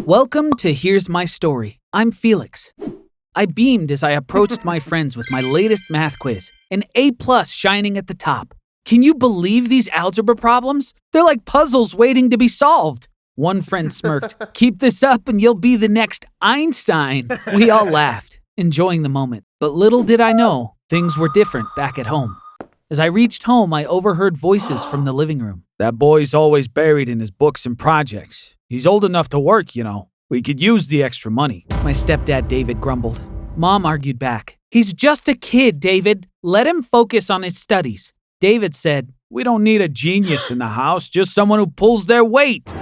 Welcome to Here's My Story. I'm Felix. I beamed as I approached my friends with my latest math quiz, an A+ shining at the top. Can you believe these algebra problems? They're like puzzles waiting to be solved. One friend smirked, "Keep this up and you'll be the next Einstein." We all laughed, enjoying the moment. But little did I know, things were different back at home. As I reached home, I overheard voices from the living room. "That boy's always buried in his books and projects. He's old enough to work, you know. We could use the extra money." My stepdad, David, grumbled. Mom argued back. "He's just a kid, David. Let him focus on his studies." David said, "We don't need a genius in the house, just someone who pulls their weight."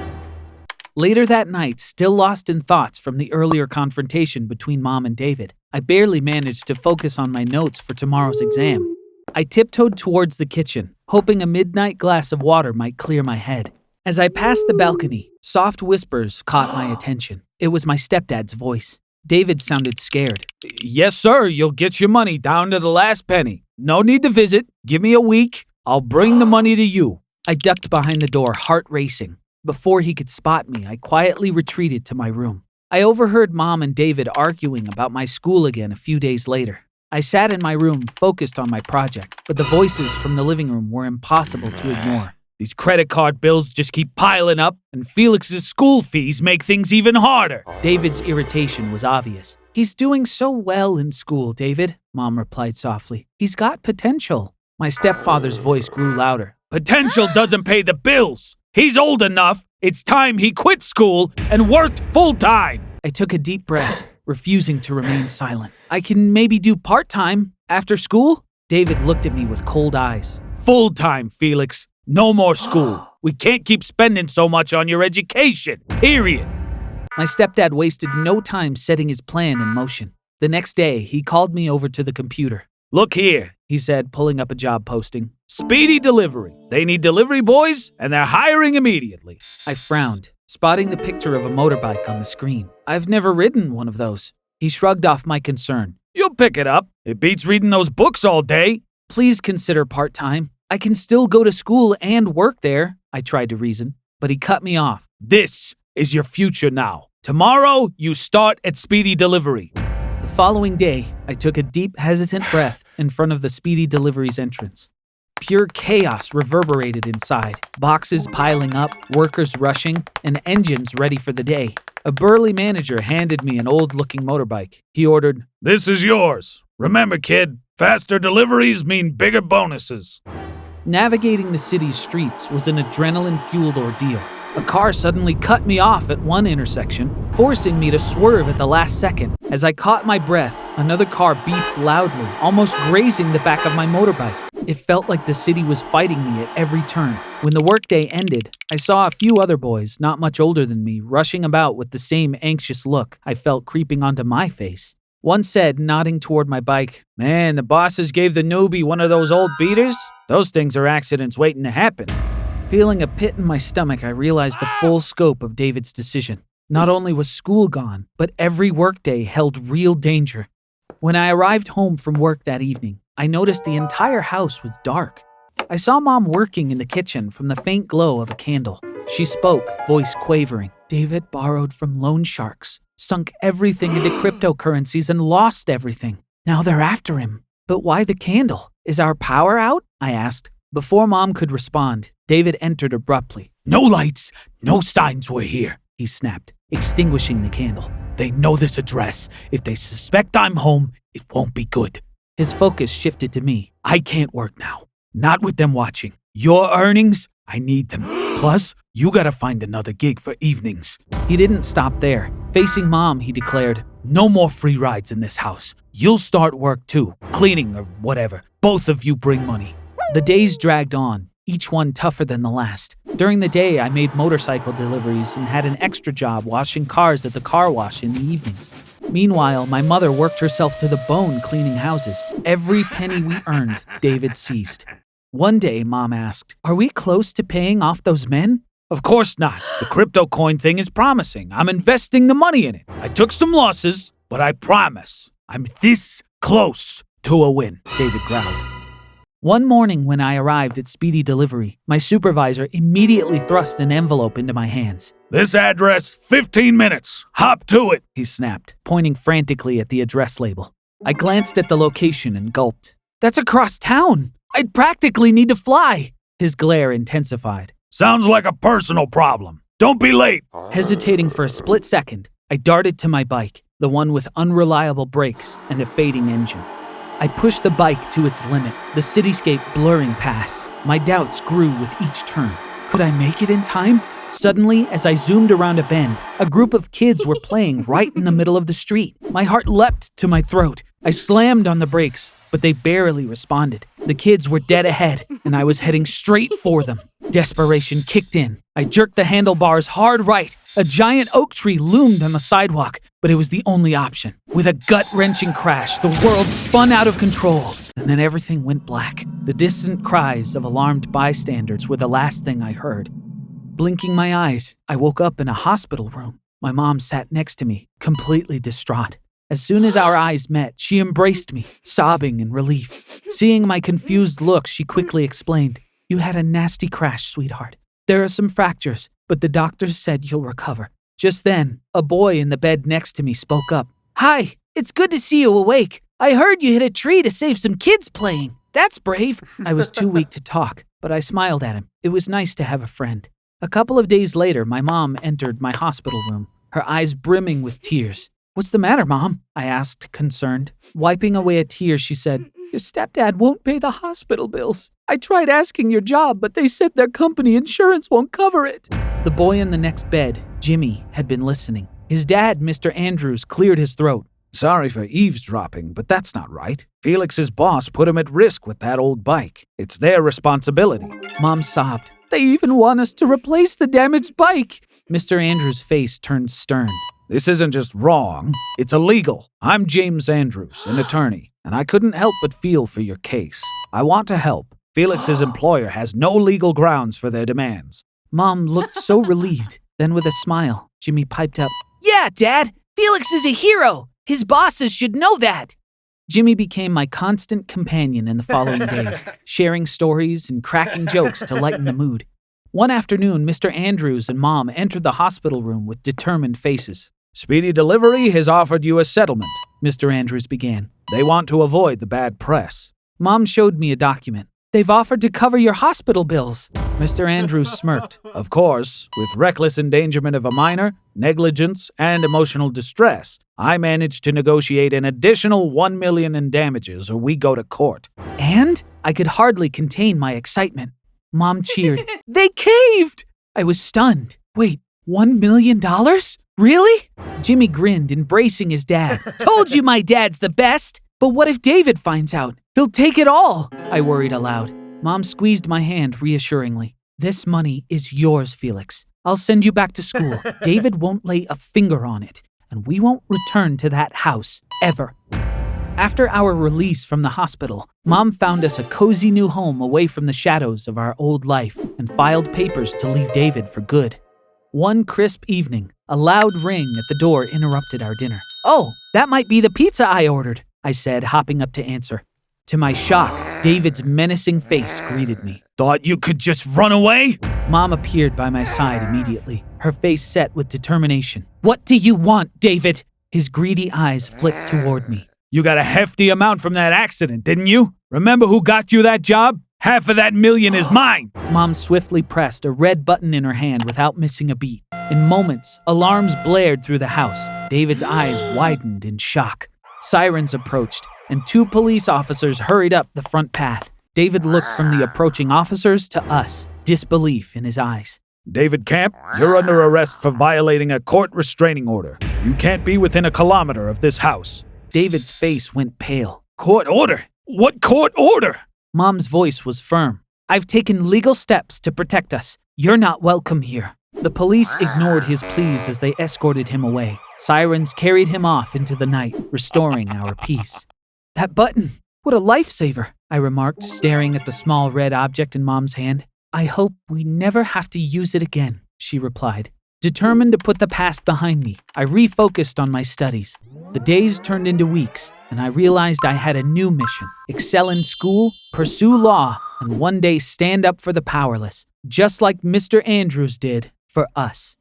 Later that night, still lost in thoughts from the earlier confrontation between Mom and David, I barely managed to focus on my notes for tomorrow's exam. I tiptoed towards the kitchen, hoping a midnight glass of water might clear my head. As I passed the balcony, soft whispers caught my attention. It was my stepdad's voice. David sounded scared. "Yes, sir, you'll get your money down to the last penny. No need to visit. Give me a week. I'll bring the money to you." I ducked behind the door, heart racing. Before he could spot me, I quietly retreated to my room. I overheard Mom and David arguing about my school again a few days later. I sat in my room, focused on my project, but the voices from the living room were impossible to ignore. "These credit card bills just keep piling up, and Felix's school fees make things even harder." David's irritation was obvious. "He's doing so well in school, David," Mom replied softly. "He's got potential." My stepfather's voice grew louder. "Potential doesn't pay the bills. He's old enough. It's time he quit school and worked full-time." I took a deep breath, refusing to remain silent. "I can maybe do part-time after school?" David looked at me with cold eyes. "Full-time, Felix. No more school. We can't keep spending so much on your education, period." My stepdad wasted no time setting his plan in motion. The next day, he called me over to the computer. "Look here," he said, pulling up a job posting. "Speedy delivery. They need delivery boys, and they're hiring immediately." I frowned, spotting the picture of a motorbike on the screen. "I've never ridden one of those." He shrugged off my concern. "You'll pick it up. It beats reading those books all day." "Please consider part-time. I can still go to school and work there," I tried to reason, but he cut me off. "This is your future now. Tomorrow, you start at Speedy Delivery." The following day, I took a deep, hesitant breath in front of the Speedy Delivery's entrance. Pure chaos reverberated inside, boxes piling up, workers rushing, and engines ready for the day. A burly manager handed me an old-looking motorbike. He ordered, "This is yours. Remember, kid, faster deliveries mean bigger bonuses." Navigating the city's streets was an adrenaline-fueled ordeal. A car suddenly cut me off at one intersection, forcing me to swerve at the last second. As I caught my breath, another car beeped loudly, almost grazing the back of my motorbike. It felt like the city was fighting me at every turn. When the workday ended, I saw a few other boys, not much older than me, rushing about with the same anxious look I felt creeping onto my face. One said, nodding toward my bike, "Man, the bosses gave the newbie one of those old beaters? Those things are accidents waiting to happen." Feeling a pit in my stomach, I realized the full scope of David's decision. Not only was school gone, but every workday held real danger. When I arrived home from work that evening, I noticed the entire house was dark. I saw Mom working in the kitchen from the faint glow of a candle. She spoke, voice quavering. "David borrowed from loan sharks, sunk everything into cryptocurrencies and lost everything. Now they're after him." "But why the candle? Is our power out?" I asked. Before Mom could respond, David entered abruptly. "No lights, no signs we're here," he snapped, extinguishing the candle. "They know this address. If they suspect I'm home, it won't be good." His focus shifted to me. "I can't work now. Not with them watching. Your earnings, I need them. Plus, you gotta find another gig for evenings." He didn't stop there. Facing Mom, he declared, "No more free rides in this house. You'll start work too, cleaning or whatever. Both of you bring money." The days dragged on, each one tougher than the last. During the day, I made motorcycle deliveries and had an extra job washing cars at the car wash in the evenings. Meanwhile, my mother worked herself to the bone cleaning houses. Every penny we earned, David seized. One day, Mom asked, "Are we close to paying off those men?" "Of course not. The crypto coin thing is promising. I'm investing the money in it. I took some losses, but I promise I'm this close to a win," David growled. One morning when I arrived at Speedy Delivery, my supervisor immediately thrust an envelope into my hands. This address, 15 minutes. Hop to it, He snapped, pointing frantically at the address label. I glanced at the location and gulped. That's across town. I'd practically need to fly. His glare intensified. Sounds like a personal problem. Don't be late. Hesitating for a split second, I darted to my bike, the one with unreliable brakes and a fading engine. I pushed the bike to its limit, the cityscape blurring past. My doubts grew with each turn. Could I make it in time? Suddenly, as I zoomed around a bend, a group of kids were playing right in the middle of the street. My heart leapt to my throat. I slammed on the brakes, but they barely responded. The kids were dead ahead, and I was heading straight for them. Desperation kicked in. I jerked the handlebars hard right. A giant oak tree loomed on the sidewalk, but it was the only option. With a gut-wrenching crash, the world spun out of control, and then everything went black. The distant cries of alarmed bystanders were the last thing I heard. Blinking my eyes, I woke up in a hospital room. My mom sat next to me, completely distraught. As soon as our eyes met, she embraced me, sobbing in relief. Seeing my confused look, she quickly explained, "You had a nasty crash, sweetheart. There are some fractures, but the doctors said you'll recover." Just then, a boy in the bed next to me spoke up. "Hi, it's good to see you awake. I heard you hit a tree to save some kids playing. That's brave." I was too weak to talk, but I smiled at him. It was nice to have a friend. A couple of days later, my mom entered my hospital room, her eyes brimming with tears. "What's the matter, Mom?" I asked, concerned. Wiping away a tear, she said, "Your stepdad won't pay the hospital bills. I tried asking your job, but they said their company insurance won't cover it." The boy in the next bed, Jimmy, had been listening. His dad, Mr. Andrews, cleared his throat. Sorry for eavesdropping, but that's not right. Felix's boss put him at risk with that old bike. It's their responsibility. Mom sobbed. "They even want us to replace the damaged bike." Mr. Andrews' face turned stern. This isn't just wrong, it's illegal. I'm James Andrews, an attorney, and I couldn't help but feel for your case. I want to help. Felix's employer has no legal grounds for their demands. Mom looked so relieved. Then with a smile, Jimmy piped up, "Yeah, Dad, Felix is a hero. His bosses should know that." Jimmy became my constant companion in the following days, sharing stories and cracking jokes to lighten the mood. One afternoon, Mr. Andrews and Mom entered the hospital room with determined faces. Speedy Delivery has offered you a settlement, Mr. Andrews began. They want to avoid the bad press. Mom showed me a document. "They've offered to cover your hospital bills." Mr. Andrews smirked. Of course, with reckless endangerment of a minor, negligence, and emotional distress, I managed to negotiate an additional $1 million in damages or we go to court. And? I could hardly contain my excitement. Mom cheered. "They caved!" I was stunned. "Wait, $1 million? Really?" Jimmy grinned, embracing his dad. "Told you my dad's the best! But what if David finds out? He'll take it all!" I worried aloud. Mom squeezed my hand reassuringly. "This money is yours, Felix. I'll send you back to school. David won't lay a finger on it, and we won't return to that house, ever." After our release from the hospital, Mom found us a cozy new home away from the shadows of our old life and filed papers to leave David for good. One crisp evening, a loud ring at the door interrupted our dinner. "Oh, that might be the pizza I ordered," I said, hopping up to answer. To my shock, David's menacing face greeted me. Thought you could just run away? Mom appeared by my side immediately, her face set with determination. "What do you want, David?" His greedy eyes flicked toward me. You got a hefty amount from that accident, didn't you? Remember who got you that job? Half of that million is mine. Mom swiftly pressed a red button in her hand without missing a beat. In moments, alarms blared through the house. David's eyes widened in shock. Sirens approached, and 2 police officers hurried up the front path. David looked from the approaching officers to us, disbelief in his eyes. David Camp, you're under arrest for violating a court restraining order. You can't be within a kilometer of this house. David's face went pale. Court order? What court order? Mom's voice was firm. "I've taken legal steps to protect us. You're not welcome here." The police ignored his pleas as they escorted him away. Sirens carried him off into the night, restoring our peace. "That button, what a lifesaver," I remarked, staring at the small red object in Mom's hand. "I hope we never have to use it again," she replied. Determined to put the past behind me, I refocused on my studies. The days turned into weeks, and I realized I had a new mission: excel in school, pursue law, and one day stand up for the powerless, just like Mr. Andrews did for us.